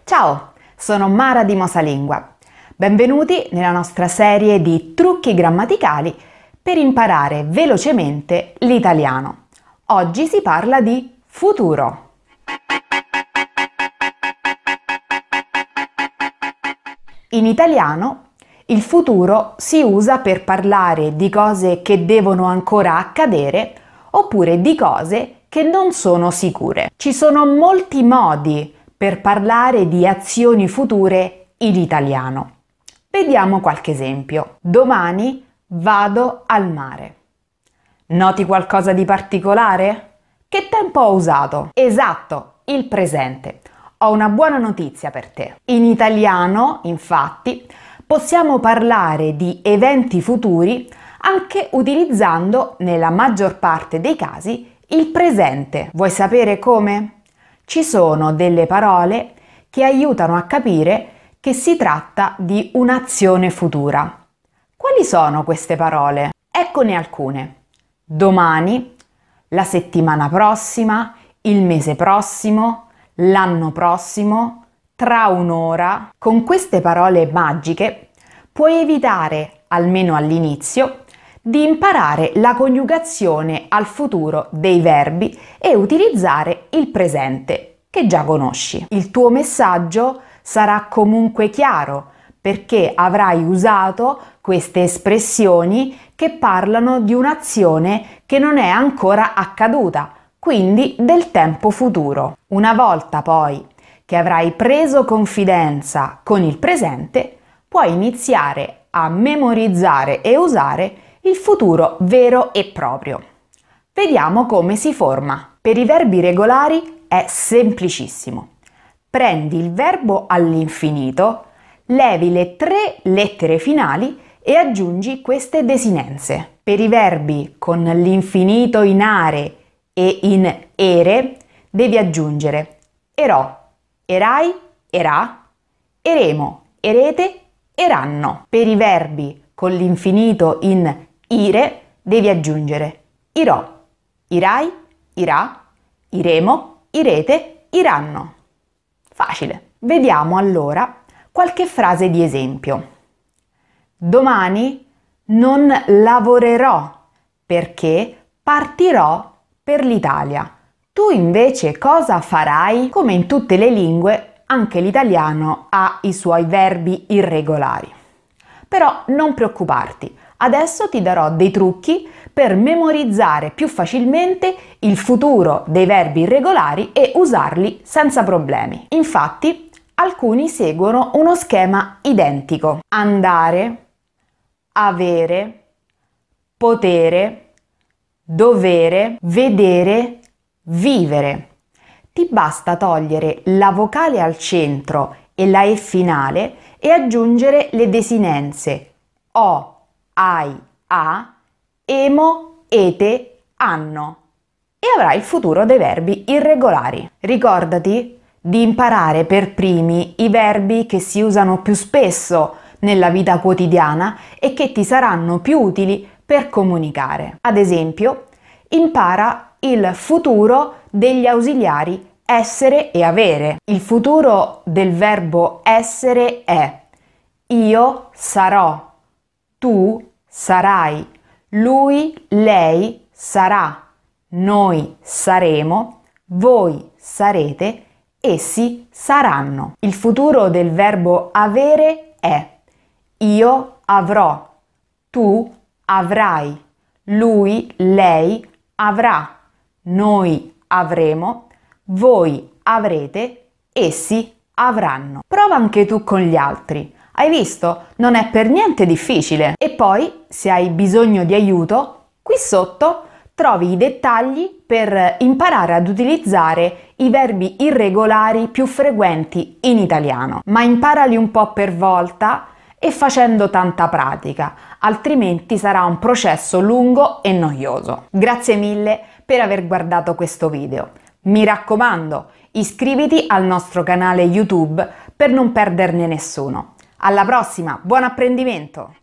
Ciao, sono Mara di Mosalingua. Benvenuti nella nostra serie di trucchi grammaticali per imparare velocemente l'italiano. Oggi si parla di futuro. In italiano il futuro si usa per parlare di cose che devono ancora accadere oppure di cose che non sono sicure. Ci sono molti modi per parlare di azioni future in italiano. Vediamo qualche esempio. Domani vado al mare. Noti qualcosa di particolare? Che tempo ho usato? Esatto, il presente. Ho una buona notizia per te. In italiano, infatti, possiamo parlare di eventi futuri anche utilizzando, nella maggior parte dei casi, il presente. Vuoi sapere come? Ci sono delle parole che aiutano a capire che si tratta di un'azione futura. Quali sono queste parole? Eccone alcune. Domani, la settimana prossima, il mese prossimo, l'anno prossimo, tra un'ora. Con queste parole magiche puoi evitare, almeno all'inizio, di imparare la coniugazione al futuro dei verbi e utilizzare il presente, che già conosci. Il tuo messaggio sarà comunque chiaro, perché avrai usato queste espressioni che parlano di un'azione che non è ancora accaduta, quindi del tempo futuro. Una volta poi che avrai preso confidenza con il presente, puoi iniziare a memorizzare e usare il futuro vero e proprio. Vediamo come si forma. Per i verbi regolari è semplicissimo. Prendi il verbo all'infinito, levi le 3 lettere finali e aggiungi queste desinenze. Per i verbi con l'infinito in are e in ere devi aggiungere erò, erai, erà, eremo, erete, eranno. Per i verbi con l'infinito in ire devi aggiungere irò, irai, irà, iremo, irete, iranno. Facile. Vediamo allora qualche frase di esempio. Domani non lavorerò perché partirò per l'Italia. Tu invece cosa farai? Come in tutte le lingue, anche l'italiano ha i suoi verbi irregolari. Però non preoccuparti, adesso ti darò dei trucchi per memorizzare più facilmente il futuro dei verbi irregolari e usarli senza problemi. Infatti, alcuni seguono uno schema identico. Andare, avere, potere, dovere, vedere, vivere. Ti basta togliere la vocale al centro e la E finale e aggiungere le desinenze o, ai, a, emo, ete, anno e avrai il futuro dei verbi irregolari. Ricordati di imparare per primi i verbi che si usano più spesso nella vita quotidiana e che ti saranno più utili per comunicare. Ad esempio, impara il futuro degli ausiliari essere e avere. Il futuro del verbo essere è io sarò, tu sarai, lui, lei sarà, noi saremo, voi sarete, essi saranno. Il futuro del verbo avere è io avrò, tu avrai, lui, lei avrà, noi avremo, voi avrete, essi avranno. Prova anche tu con gli altri. Hai visto? Non è per niente difficile. E poi, se hai bisogno di aiuto, qui sotto trovi i dettagli per imparare ad utilizzare i verbi irregolari più frequenti in italiano. Ma imparali un po' per volta e facendo tanta pratica, altrimenti sarà un processo lungo e noioso. Grazie mille per aver guardato questo video. Mi raccomando, iscriviti al nostro canale YouTube per non perderne nessuno. Alla prossima, buon apprendimento!